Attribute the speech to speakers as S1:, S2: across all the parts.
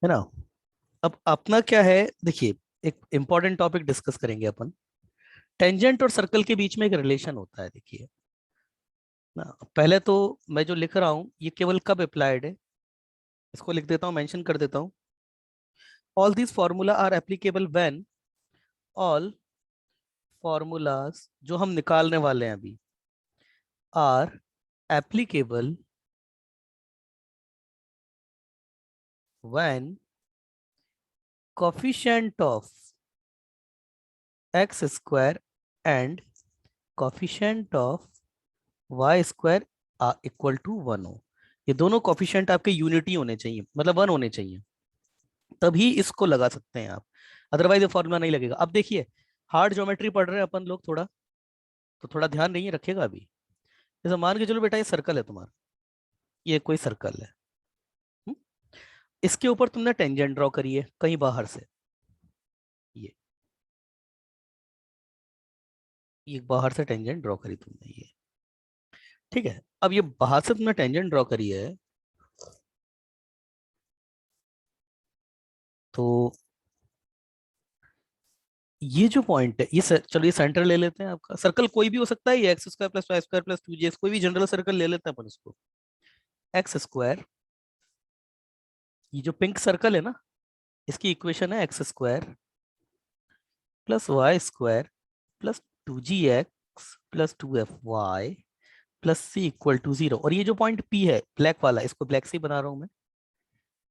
S1: है ना। अब अपना क्या है, देखिए, एक इंपॉर्टेंट टॉपिक डिस्कस करेंगे अपन। टेंजेंट और सर्कल के बीच में एक रिलेशन होता है, देखिए ना। पहले तो मैं जो लिख रहा हूँ ये केवल कब अप्लाइड है, इसको लिख देता हूँ, मेंशन कर देता हूँ। All these formula are applicable when, all formulas जो हम निकालने वाले हैं अभी are applicable when coefficient of x square and coefficient of y square equal to 1 हो। ये दोनों कोफिशिएंट आपके यूनिटी होने चाहिए, मतलब 1 होने चाहिए, तभी इसको लगा सकते हैं आप, अदरवाइज ये फॉर्मूला नहीं लगेगा। अब देखिए, हार्ड ज्योमेट्री पढ़ रहे हैं अपन लोग थोड़ा, तो थोड़ा ध्यान नहीं रखेगा अभी। जैसे मान के चलो बेटा, ये सर्कल है तुम्हारा, ये कोई सर्कल है। हुँ? इसके ऊपर तुमने टेंजेंट ड्रॉ करी है कहीं बाहर से, ये बाहर से टेंजेंट ड्रॉ करी तुमने, ये ठीक है। अब ये बाहर से तुमने टेंजेंट ड्रॉ करी है, तो ये जो पॉइंट है, चलो ये सेंटर ले लेते हैं आपका। सर्कल कोई भी हो सकता है, ये x square plus y square plus 2 कोई भी जनरल सर्कल ले लेते हैं अपन इसको। एक्स स्क्वायर, ये जो पिंक सर्कल है ना, इसकी इक्वेशन है x square plus y square plus 2gx plus 2fy plus c equal to 0। और ये जो पॉइंट पी है ब्लैक वाला, इसको ब्लैक से ही बना रहा हूं मैं,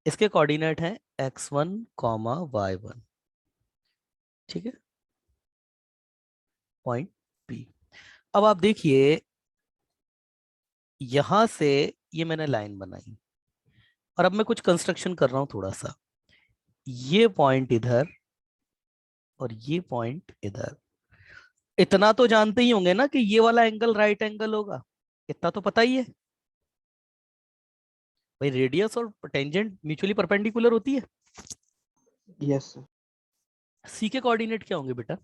S1: इसके कोऑर्डिनेट है x1 कॉमा y1, ठीक है, पॉइंट पी। अब आप देखिए, यहां से ये मैंने लाइन बनाई, और अब मैं कुछ कंस्ट्रक्शन कर रहा हूं थोड़ा सा। ये पॉइंट इधर और ये पॉइंट इधर, इतना तो जानते ही होंगे ना कि ये वाला एंगल राइट एंगल होगा, इतना तो पता ही है भाई। रेडियस और टेंजेंट म्यूचुअली परपेंडिकुलर होती है।
S2: Yes sir.
S1: सी के कोऑर्डिनेट क्या होंगे बेटा,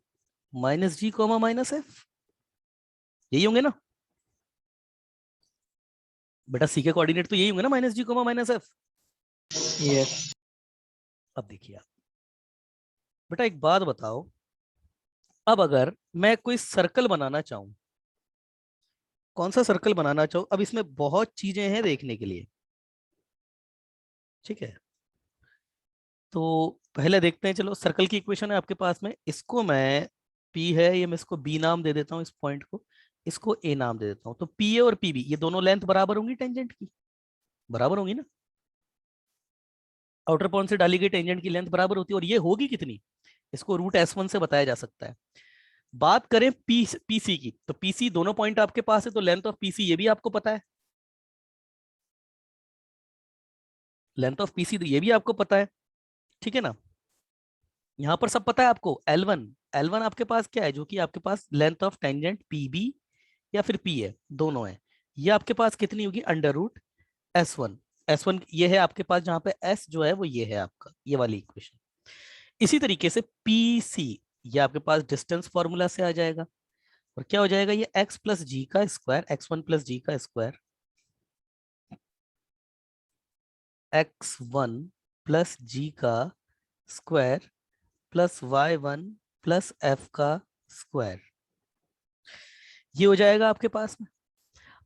S1: माइनस जी कॉमा माइनस एफ, यही होंगे ना बेटा। सी के कोऑर्डिनेट तो यही होंगे ना, माइनस जी कॉमा माइनस एफ।
S2: यस।
S1: अब देखिए आप, बेटा एक बात बताओ, अब अगर मैं कोई सर्कल बनाना चाहूं, कौन सा सर्कल बनाना चाहूं, अब इसमें बहुत चीजें हैं देखने के लिए, ठीक है। तो पहले देखते हैं, चलो सर्कल की इक्वेशन है आपके पास में, इसको मैं P है, ये मैं इसको B नाम दे देता हूँ, इस पॉइंट को इसको A नाम दे देता हूँ। तो PA और PB ये दोनों लेंथ बराबर होंगी टेंजेंट की, बराबर होंगी ना। आउटर पॉइंट से डाली गई टेंजेंट की लेंथ बराबर होती है, और ये होगी कितनी, इसको रूट S1 से बताया जा सकता है। बात करें PC की, तो PC दोनों पॉइंट आपके पास है, तो लेंथ ऑफ PC ये भी आपको पता है, लेंथ ऑफ PC तो ये भी आपको पता है, ठीक है ना। यहां पर सब पता है आपको। L1 आपके पास क्या है, जो कि आपके पास लेंथ ऑफ टेंजेंट PB या फिर P है, दोनों है। ये आपके पास कितनी होगी, अंडर रूट S1। S1 ये है आपके पास, जहां पे S जो है वो ये है आपका, ये वाली इक्वेशन। इसी तरीके से PC ये आपके पास डिस्टेंस फॉर्मूला से आ जाएगा, और क्या हो जाएगा, ये x प्लस जी का स्क्वायर, x1 प्लस जी का स्क्वायर, x1 प्लस जी का square plus y1 plus f का स्क्वायर, ये हो जाएगा आपके पास में।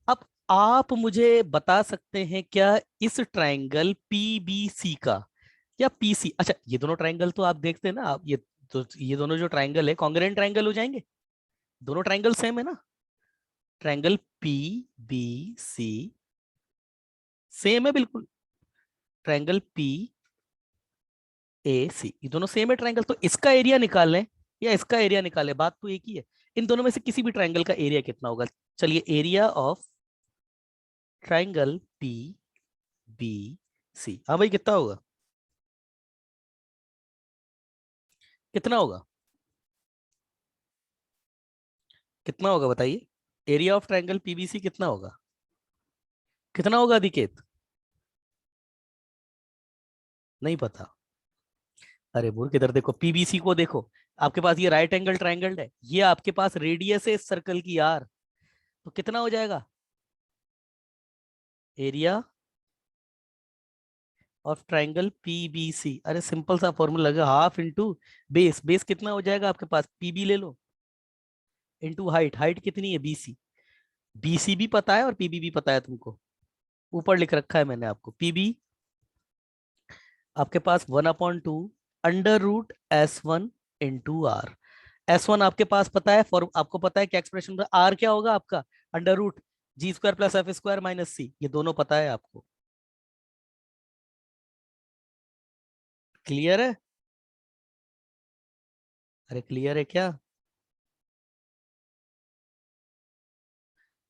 S1: अब आप मुझे बता सकते हैं क्या, इस ट्रायंगल पीबीसी का या पीसी, अच्छा ये दोनों ट्रायंगल तो आप देखते हैं ना आप, ये तो ये दोनों जो ट्रायंगल है कॉन्ग्रुएंट ट्रायंगल हो जाएंगे, दोनों ट्रायंगल सेम है ना। Triangle P B C same है बिल्कुल, ट्रायंगल पी ए सी ये दोनों सेम है ट्रायंगल। तो इसका एरिया निकाल लें या इसका एरिया निकालें, बात तो एक ही है। इन दोनों में से किसी भी ट्रायंगल का एरिया कितना होगा, चलिए area of triangle P B C, हाँ भाई कितना होगा, कितना होगा, कितना होगा बताइए। एरिया ऑफ ट्रायंगल पीबीसी कितना होगा, कितना होगा अदिकेत, नहीं पता। अरे मूर्ख, इधर देखो, पीबीसी को देखो, आपके पास ये राइट एंगल ट्रायंगल है, ये आपके पास रेडियस है इस सर्कल की यार, तो कितना हो जाएगा एरिया ऑफ ट्राइंगल पीबीसी। अरे सिंपल सा फॉर्मूला लगा, हाफ इंटू बेस। बेस कितना हो जाएगा आपके पास, पीबी ले लो, इंटू हाइट। हाइट कितनी है, बीसी। बीसी भी पता है और पीबी भी पता है तुमको, ऊपर लिख रखा है मैंने आपको। पीबी आपके पास 1/2 under root S1 into R. S1 आपके पास पता है, फॉर आपको पता है क्या एक्सप्रेशन, आर क्या होगा आपका, under root G² + F² - C। ये दोनों पता है आपको। क्लियर है? अरे क्लियर है क्या?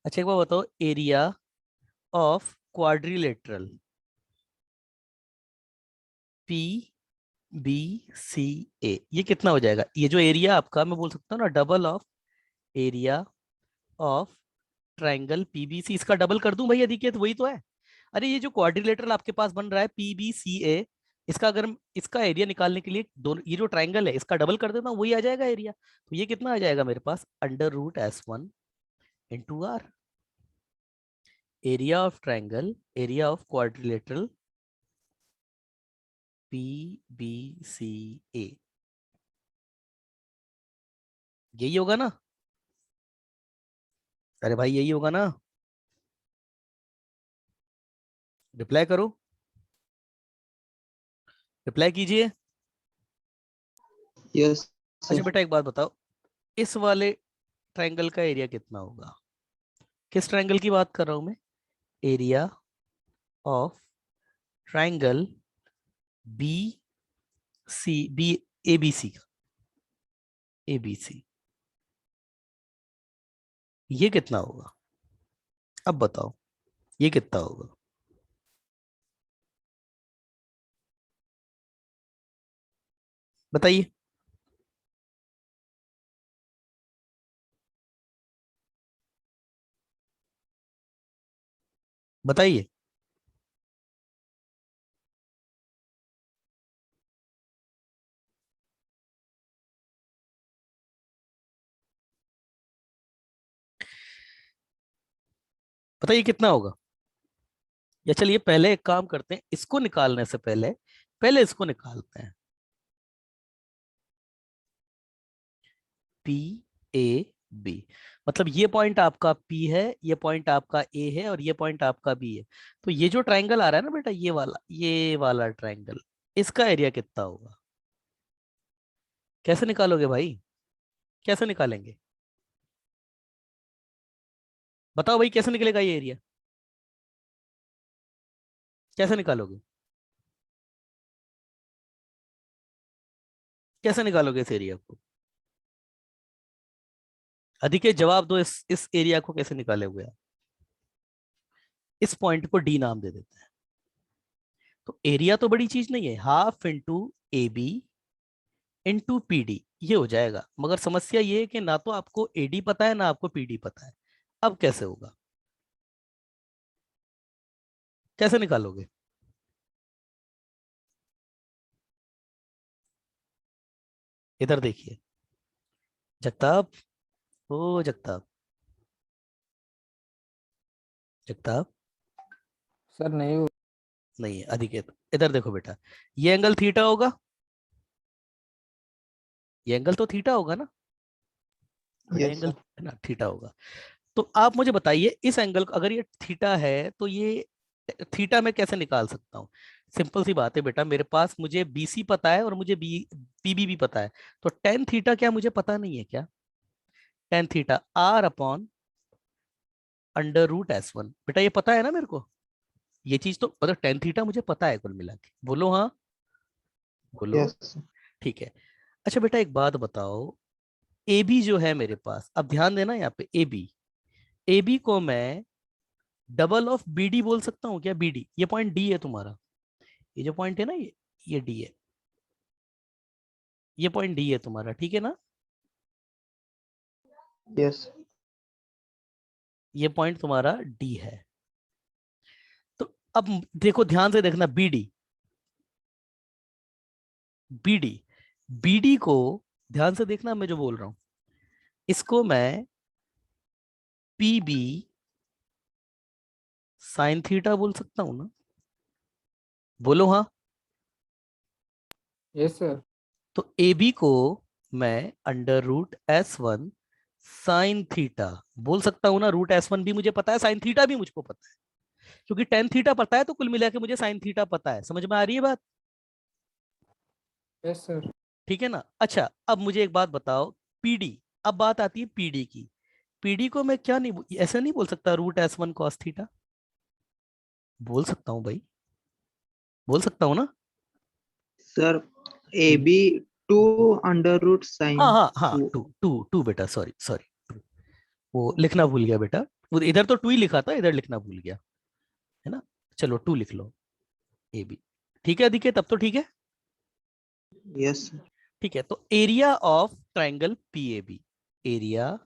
S1: अच्छा एक बार बताओ, area of quadrilateral P B C A, ये कितना हो जाएगा? ये जो एरिया आपका, मैं बोल सकता हूँ ना, double of area of triangle PBC. इसका डबल कर दूं भैया, देखिए तो वही तो है। अरे ये जो क्वाड्रिलेटरल आपके पास बन रहा है पीबीसीए, इसका अगर इसका एरिया निकालने के लिए दोनों, ये जो ट्राइंगल है इसका डबल कर देता हूँ, वही आ जाएगा एरिया। तो ये कितना आ जाएगा मेरे पास, under root S1 into R. Area of triangle, area of quadrilateral PBCA, यही होगा ना? अरे भाई यही होगा ना? रिप्लाई करो, रिप्लाई कीजिए।
S2: Yes,
S1: अच्छा
S2: sir.
S1: बेटा एक बात बताओ, इस वाले ट्राइंगल का एरिया कितना होगा? किस ट्राइंगल की बात कर रहा हूं मैं? Area of triangle B C B, A B C, A B C, ये कितना होगा? अब बताओ ये कितना होगा? बताइए। बताइए। बताइए कितना होगा? या चलिए पहले एक काम करते हैं, इसको निकालने से पहले पहले इसको निकालते हैं। पी ए बी, मतलब ये पॉइंट आपका P है, ये पॉइंट आपका A है, और ये पॉइंट आपका B है। तो ये जो ट्राइंगल आ रहा है ना बेटा, ये वाला ट्राइंगल, इसका एरिया कितना होगा? कैसे निकालोगे भाई, कैसे निकालेंगे? बताओ भाई कैसे निकलेगा ये एरिया, कैसे निकालोगे? कैसे निकालोगे इस एरिया को? अधिक जवाब दो, इस एरिया को कैसे निकाले हुए आप? इस पॉइंट को डी नाम दे देते हैं। तो एरिया तो बड़ी चीज नहीं है, half into A B into P D, ये हो जाएगा। मगर समस्या ये है कि ना तो आपको एडी पता है ना आपको पीडी पता है। अब कैसे होगा, कैसे निकालोगे? इधर देखिए जगताप, ओ जगताप, जगताप,
S2: सर नहीं हो.
S1: नहीं है अधिकेत। इधर देखो बेटा, ये एंगल थीटा होगा, ये एंगल तो थीटा होगा ना बेटा,
S2: Yes,
S1: एंगल
S2: sir.
S1: है ना थीटा होगा। तो आप मुझे बताइए, इस एंगल को अगर ये थीटा है तो ये थीटा में कैसे निकाल सकता हूँ? सिंपल सी बात है बेटा, मेरे पास मुझे बीसी पता है और मुझे पीबी भी पता है। तो टेन थीटा क्या मुझे पता नहीं है क्या? Tan theta R upon under root S1, बेटा ये पता है ना मेरे को। ये चीज तो मतलब टेन थीटा मुझे पता है कुल मिला के, बोलो हाँ, बोलो।
S2: Yes, sir.
S1: ठीक है। अच्छा बेटा एक बात बताओ, ए बी जो है मेरे पास, अब ध्यान देना यहाँ पे, ए बी, ए बी को मैं डबल ऑफ बी डी बोल सकता हूँ क्या? बी डी, ये पॉइंट डी है तुम्हारा, ये जो पॉइंट है ना, ये डी है, ये पॉइंट डी है तुम्हारा, ठीक है ना?
S2: Yes.
S1: ये पॉइंट तुम्हारा डी है। तो अब देखो ध्यान से देखना, B D, B D, B D को ध्यान से देखना, मैं जो बोल रहा हूं इसको मैं पी बी साइन थीटा बोल सकता हूं ना, बोलो हाँ।
S2: Yes sir.
S1: तो ए बी को मैं under root S1 sine theta बोल सकता हूं ना। रूट S1 भी मुझे पता है, साइन थीटा भी मुझको पता है, क्योंकि टेन थीटा पता है तो कुल मिला के मुझे साइन थीटा पता है। समझ में आ रही है बात?
S2: Yes sir.
S1: ठीक है ना। अच्छा, अब मुझे एक बात बताओ, पीडी। अब बात आती है पीडी की। पीडी को मैं क्या नहीं ऐसा नहीं बोल सकता रूट S1 कॉस थीटा? बोल सकता हूँ भाई, बोल सकता हूँ ना।
S3: Sir A
S1: hmm,
S3: B two under root sine
S1: हाँ हाँ हाँ,
S3: टू।
S1: टू टू टू बेटा, सॉरी सॉरी, वो लिखना भूल गया बेटा। वो इधर तो टू ही लिखा था, इधर लिखना भूल गया, है ना। चलो टू लिख लो, ए बी। ठीक है दिखे, तब तो ठीक है।
S3: यस
S1: ठीक है, तो area of triangle P A B, area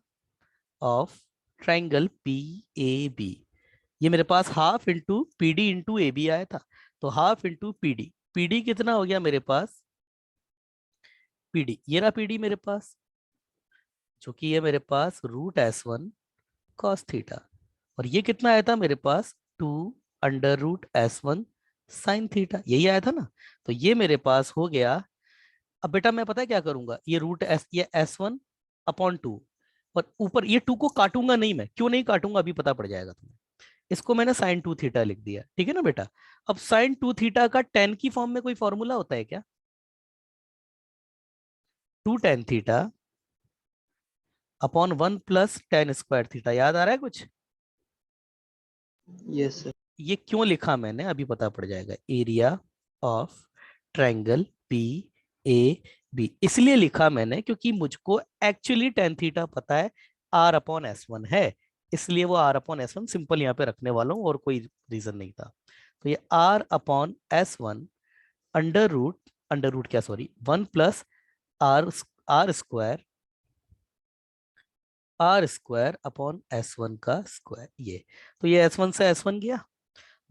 S1: of triangle P A B, ये मेरे पास half into P D into A B आया था। तो half into P D, P D कितना हो गया मेरे पास? पी डी, ये रहा पी डी मेरे पास, जो कि ये मेरे पास रूट S1 कॉस थीटा। और ये कितना आया था मेरे पास? Two under root S1 sine theta, यही आया था ना। तो ये मेरे पास हो गया। अब बेटा मैं पता है क्या करूंगा, ये रूट एस, ये S1 अपॉन टू, और ऊपर ये टू को काटूंगा नहीं मैं। क्यों नहीं काटूंगा अभी पता पड़ जाएगा तुम्हें। इसको मैंने साइन टू थीटा लिख दिया, ठीक है ना बेटा। अब साइन टू थीटा का टेन की फॉर्म में कोई फॉर्मूला होता है क्या? Two tan theta upon one plus tan square theta, याद आ रहा है कुछ?
S3: Yes sir.
S1: ये क्यों लिखा मैंने अभी पता पड़ जाएगा। Area of triangle P A B इसलिए लिखा मैंने क्योंकि मुझको एक्चुअली टेन थीटा पता है, आर अपॉन S1 है, इसलिए वो आर अपॉन S1 सिंपल यहाँ पे रखने वाला हूँ, और कोई रीजन नहीं था। तो ये R upon S1 under root क्या, sorry, one plus R, R square, R square upon S1 का स्क्वायर। ये तो ये S1 से S1 गया।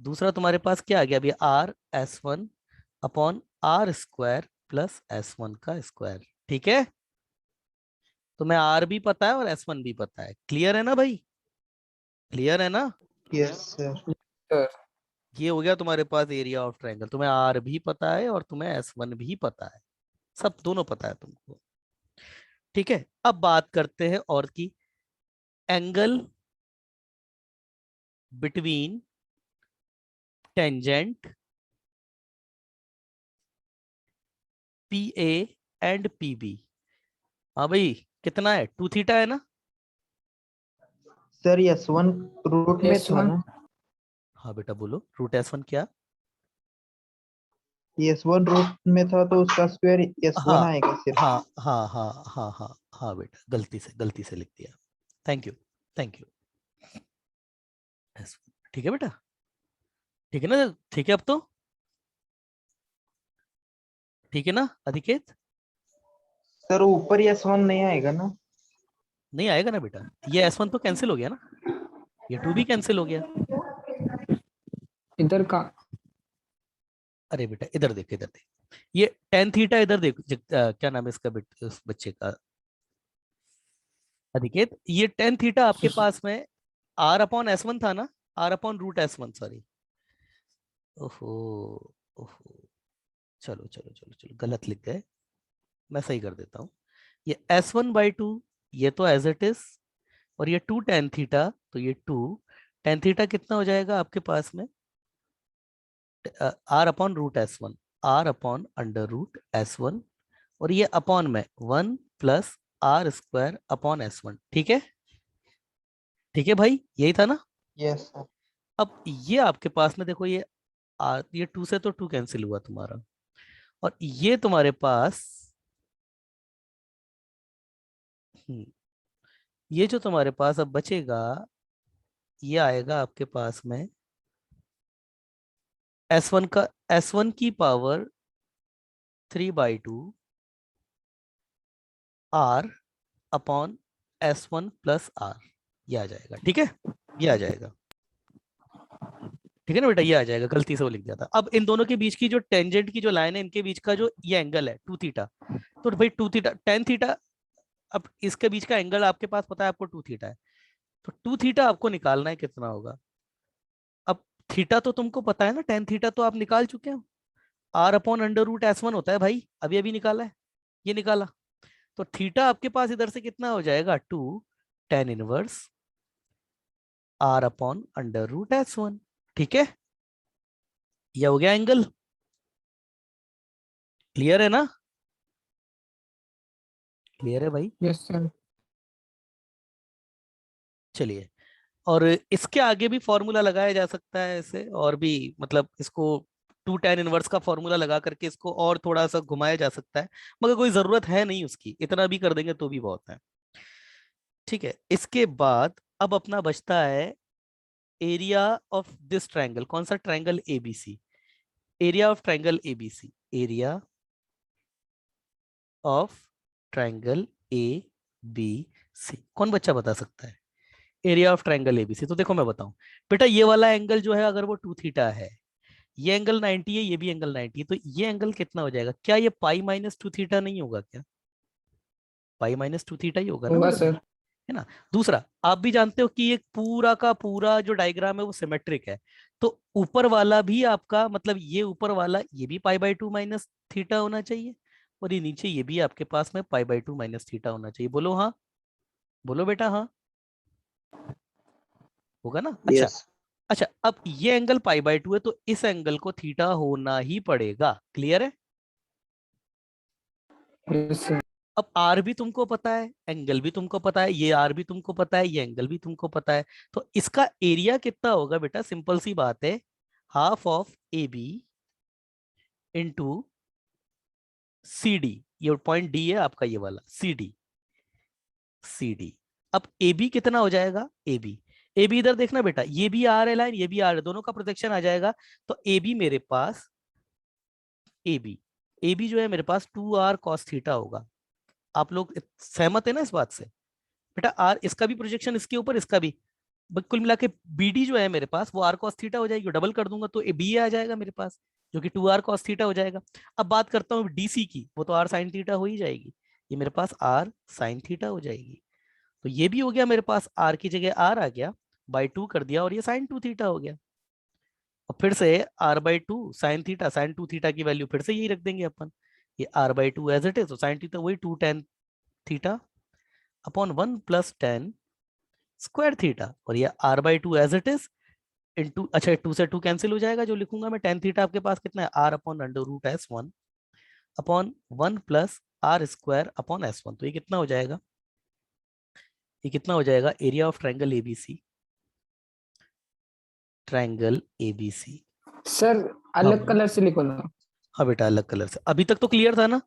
S1: दूसरा तुम्हारे पास क्या आ गया अभी? R S1 upon R square plus S1 का स्क्वायर। ठीक है, तो मैं आर भी पता है और S1 भी पता है। क्लियर है ना भाई? क्लियर है ना?
S3: Yes sir.
S2: सर
S1: ये हो गया तुम्हारे पास एरिया ऑफ ट्रायंगल। तुम्हें आर भी पता है और तुम्हें S1 भी पता है, सब दोनों पता है तुमको। ठीक है, अब बात करते हैं और की, angle between tangent P A and P B. हाँ भाई, कितना है? टू थीटा है ना।
S3: सर यस वन रूट में था
S2: S1
S3: ना।
S1: हाँ बेटा बोलो, रूट S1 क्या?
S3: यस वन रूट में था तो उसका स्क्वायर यस वन
S1: हाँ
S3: आएगा सिर्फ।
S1: हाँ हाँ हाँ हाँ हाँ हाँ बेटा, गलती से लिख दिया। Thank you, thank you. ठीक है बेटा, ठीक है ना? ठीक है अब तो, ठीक है ना अनिकेत?
S3: सर ऊपर यस वन नहीं आएगा ना।
S1: नहीं आएगा ना बेटा, ये S1 तो कैंसिल हो गया ना, ये टू भी कैंसिल हो गया।
S2: इधर का।
S1: अरे बेटा इधर देख, इधर देख, ये टेन थीटा इधर देख, क्या नाम है इसका उस बच्चे का, अनिकेत। ये टेन थीटा आपके पास में आर अपॉन S1 था ना, are upon root S1, sorry. ओहो, ओहो, चलो चलो चलो चलो, गलत लिख गए, मैं सही कर देता हूँ। ये S1/2, ये तो एज इट इज, और ये टू टेन थीटा, तो ये टू टेन थीटा कितना हो जाएगा आपके पास में? R upon root S1, R upon under root S1, और ये अपॉन में one plus R square upon S1। ठीक है, ठीक है भाई, यही था ना।
S3: Yes sir.
S1: अब ये आपके पास में देखो, ये ये टू से तो टू कैंसिल हुआ तुम्हारा, और ये तुम्हारे पास, हम्म, ये जो तुम्हारे पास अब बचेगा, ये आएगा आपके पास में S1 का, S1 की power 3/2 R upon S1 plus R, ये आ जाएगा। ठीक है, ये आ जाएगा। ठीक है ना बेटा, ये आ जाएगा, गलती से वो लिख दिया था। अब इन दोनों के बीच की जो टेंजेंट की जो लाइन है, इनके बीच का जो ये एंगल है टू थीटा, तो भाई टू थीटा टेन थीटा, अब इसके बीच का एंगल आपके पास पता है, आपको टू थीटा है, तो टू थीटा आपको निकालना है कितना होगा। अब थीटा तो तुमको पता है ना, टेन थीटा तो आप निकाल चुके हो, r upon under root S1 होता है भाई, अभी अभी निकाला है, ये निकाला। तो थीटा आपके पास इधर से कितना हो जाएगा, 2 tan inverse r upon under root S1। ठीक है, ये हो गया एंगल। क्लियर है ना, क्लियर है भाई।
S2: Yes sir.
S1: चलिए, और इसके आगे भी फॉर्मूला लगाया जा सकता है ऐसे, और भी मतलब इसको 2 tan इनवर्स का फॉर्मूला लगा करके इसको और थोड़ा सा घुमाया जा सकता है, मगर कोई जरूरत है नहीं उसकी, इतना भी कर देंगे तो भी बहुत है। ठीक है, इसके बाद अब अपना बचता है एरिया ऑफ दिस ट्रायंगल। कौन सा triangle, ABC. Area of triangle ABC, area of triangle A B C. कौन बच्चा बता सकता है एरिया ऑफ ट्रायंगल एबीसी? तो देखो मैं बताऊं बेटा, ये वाला एंगल जो है अगर वो 2 थीटा है, ये एंगल 90 है, ये भी एंगल 90 है, तो ये एंगल कितना हो जाएगा? क्या ये पाई माइनस 2 थीटा नहीं होगा क्या? पाई माइनस 2 थीटा ही होगा ना
S2: होगा
S1: मेरे भाई,
S2: सर।
S1: है ना। दूसरा, आप भी जानते हो कि ये पूरा का पूरा जो डायग्राम है वो सिमेट्रिक है, तो ऊपर वाला भी आपका मतलब ये ऊपर वाला ये भी पाई बाई 2 माइनस थीटा होना चाहिए, और ये नीचे ये भी आपके पास में पाई बाई 2 माइनस थीटा होना चाहिए। बोलो हाँ, बोलो बेटा हाँ, होगा ना। अच्छा,
S3: यस।
S1: अच्छा अब ये एंगल पाई बाई 2 है, तो इस एंगल को थीटा होना ही पड़ेगा। क्लियर है।
S2: Yes sir.
S1: अब आर भी तुमको पता है, एंगल भी तुमको पता है, ये आर भी तुमको पता है, ये एंगल भी तुमको पता है, तो इसका एरिया कितना होगा बेटा? सिंपल सी बात है, half of A B into C D. ये पॉइंट डी है आपका, ये वाला सी डी, सी डी। अब ए बी कितना हो जाएगा, ए बी, ए बी इधर देखना बेटा, ये भी आर है लाइन, ये भी आर है, दोनों का प्रोजेक्शन आ जाएगा, तो ए बी मेरे पास, ए बी, ए बी जो है मेरे पास 2r cos थीटा होगा। आप लोग सहमत है ना इस बात से? बेटा आर, इसका भी प्रोजेक्शन इसके ऊपर, इसका भी, कुल मिला के बीडी जो है मेरे पास वो आर कॉस थीटा हो जाएगी, डबल कर दूंगा तो बी आ जाएगा मेरे पास, जो कि 2r cos थीटा हो जाएगा। अब बात करता हूँ डीसी की, वो तो आर साइन थीटा हो ही जाएगी, ये मेरे पास आर साइन थीटा हो जाएगी। तो ये भी हो गया मेरे पास, आर की जगह आर आ गया, बाई 2 कर दिया, और ये साइन 2 थीटा हो गया। और फिर से R by 2 sine theta, sine 2 theta की वैल्यू फिर से यही रख देंगे अपन, ये R by 2 as it is, तो साइन थीटा वही 2 tan theta upon 1 plus tan square theta, और ये R by 2 as it is into, अच्छा 2 से 2 कैंसिल हो जाएगा, जो लिखूंगा मैं tan थीटा आपके पास कितना है, R upon under root S1 upon 1 plus R square upon S1। तो ये कितना हो जाएगा, ये कितना हो जाएगा, area of triangle ABC, triangle ABC.
S2: Sir
S1: हाँ
S2: अलग
S1: बोलो।
S2: कलर से लिखो ना।
S1: हाँ बेटा अलग कलर से, अभी तक तो क्लियर था ना,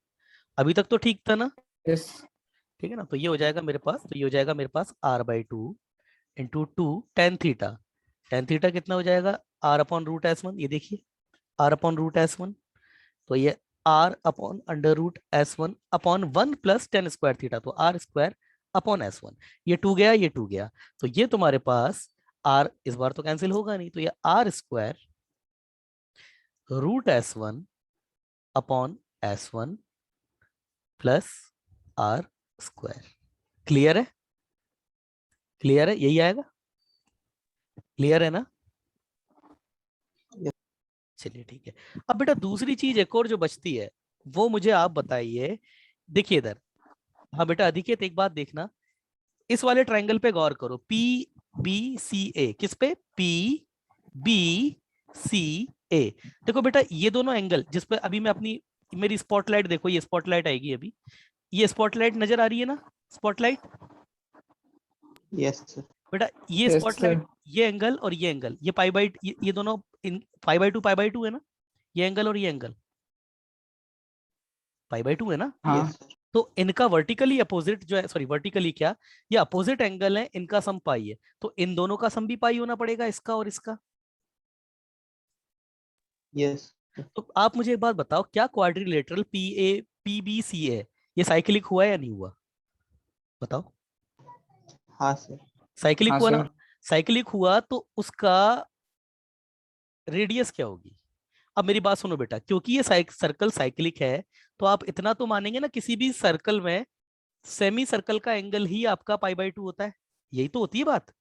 S1: अभी तक तो ठीक था ना।
S2: यस।
S1: ठीक है ना, तो ये हो जाएगा मेरे पास, तो ये हो जाएगा मेरे पास R by 2 into 2 tan theta. tan theta कितना हो जाएगा, आर अपॉन रूट S1, ये देखिए आर अपॉन रूट S1, तो ये R upon under root S1 upon 1 plus tan square theta, तो आर स्क्वायर अपॉन S1। ये 2 गया, ये 2 गया, तो ये तुम्हारे पास आर इस बार तो कैंसिल होगा नहीं, तो ये R square root S1 upon S1 plus R square. Clear है, क्लियर है, यही आएगा, क्लियर है ना। चलिए ठीक है। अब बेटा दूसरी चीज एक और जो बचती है, वो मुझे आप बताइए। देखिए इधर, हाँ बेटा अधिकेत एक बात देखना, इस वाले ट्रायंगल पे गौर करो, पी बी सी ए, किस पे, पी बी सी ए। देखो बेटा ये दोनों एंगल जिस पे अभी मैं अपनी, मेरी स्पॉटलाइट देखो, ये स्पॉटलाइट आएगी अभी, ये स्पॉटलाइट नजर आ रही है ना, स्पॉटलाइट।
S3: Yes sir.
S1: बेटा ये
S2: यस सर।
S1: स्पॉटलाइट, ये एंगल और ये एंगल, ये पाई बाई, ये दोनों इन पाई बाई टू है ना, ये एंगल और ये एंगल पाई बाई 2 है ना।
S2: हाँ।
S3: Yes sir.
S1: तो इनका वर्टिकली अपोजिट जो है, सॉरी वर्टिकली क्या, ये अपोजिट एंगल है, इनका सम पाई है, तो इन दोनों का सम भी पाई होना पड़ेगा, इसका और इसका।
S3: यस।
S1: तो आप मुझे एक बात बताओ, क्या quadrilateral P B C A ये साइक्लिक हुआ या नहीं हुआ, बताओ।
S3: हाँ सर।
S1: साइक्लिक
S2: हाँ
S1: हुआ ना,
S2: सर।
S1: साइक्लिक हुआ तो उसका रेडियस क्या होगी? अब मेरी बात सुनो बेटा, क्योंकि ये सर्कल साइक्लिक है, तो आप इतना तो मानेंगे ना, किसी भी सर्कल में सेमी सर्कल का एंगल ही आपका पाई बाई 2 होता है, यही तो होती है बात।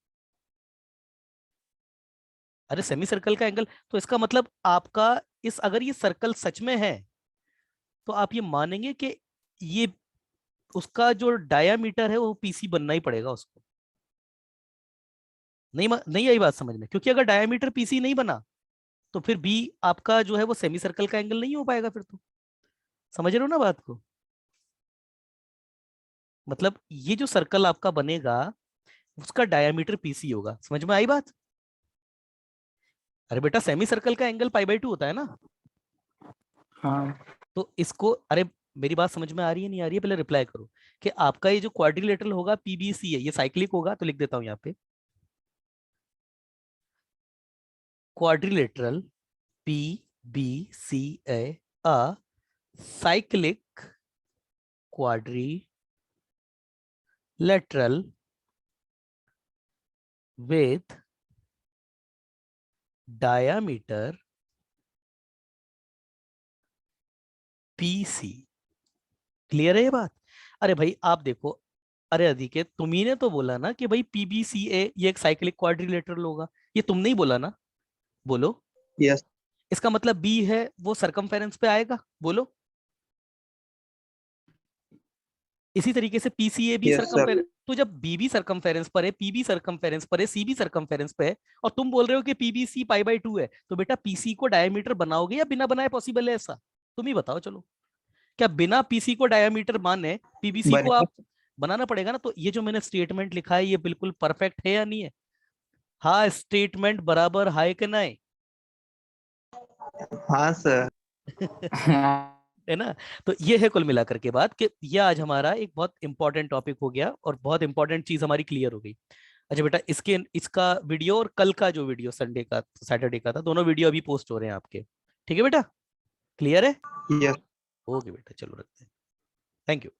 S1: अरे सेमी सर्कल का एंगल, तो इसका मतलब आपका अगर ये सर्कल सच में है तो आप ये मानेंगे कि ये उसका जो डायामीटर है वो पीसी बनना ही पड़ेगा उसको। नहीं आई बात समझ में? क्योंकि अगर डायामीटर पीसी नहीं बना तो फिर बी आपका जो है वो सेमी सर्कल का एंगल नहीं हो पाएगा फिर। तो समझ रहे हो ना बात को? मतलब ये जो सर्कल आपका बनेगा उसका डायामीटर पीसी होगा। समझ में आई बात? अरे बेटा सेमी सर्कल का एंगल पाई/2 होता है ना।
S2: हाँ
S1: तो इसको, अरे मेरी बात समझ में आ रही है नहीं आ रही है पहले रिप्लाई करो। कि आपका ये जो क्वाड्रिलेटरल होगा पीबीसी है, ये साइक्लिक होगा, तो लिख देता हूं यहाँ पे quadrilateral PBCA a cyclic quadrilateral with diameter PC। Clear है ये बात? अरे भाई आप देखो, अरे अधिके तुम ही ने तो बोला ना कि भाई PBCA ये एक साइक्लिक क्वाड्रिलेटरल होगा। ये तुमने ही बोला ना? बोलो।
S3: यस
S1: इसका मतलब बी है वो सरकमफेरेंस पे आएगा। बोलो। इसी तरीके से पीसीए भी
S3: यस सर।
S1: सरकमफेरेंस, तो जब बी भी सरकमफेरेंस पर है, पी भी सरकमफेरेंस पर है, सी भी सरकमफेरेंस पे है, और तुम बोल रहे हो कि पीबीसी पाई/2 है, तो बेटा पीसी को डायमीटर बनाओगे या बिना बनाए पॉसिबल है ऐसा? तुम ही बताओ चलो। क्या बिना पीसी को डायमीटर माने पीबीसी को
S3: बने
S1: आप बनाना पड़ेगा ना? तो ये जो मैंने स्टेटमेंट लिखा है ये बिल्कुल परफेक्ट है या नहीं है? हाँ स्टेटमेंट बराबर है कि नहीं?
S3: हाँ सर।
S1: है ना? तो ये है कुल मिलाकर के बात कि ये आज हमारा एक बहुत इंपॉर्टेंट टॉपिक हो गया और बहुत इंपॉर्टेंट चीज हमारी क्लियर हो गई। अच्छा बेटा, इसका वीडियो और कल का जो वीडियो संडे का सैटरडे का था, दोनों वीडियो अभी पोस्ट हो रहे हैं आपके। ठीक है बेटा? क्लियर है?
S3: यस।
S1: ओके बेटा, चलो रखते हैं। Thank you.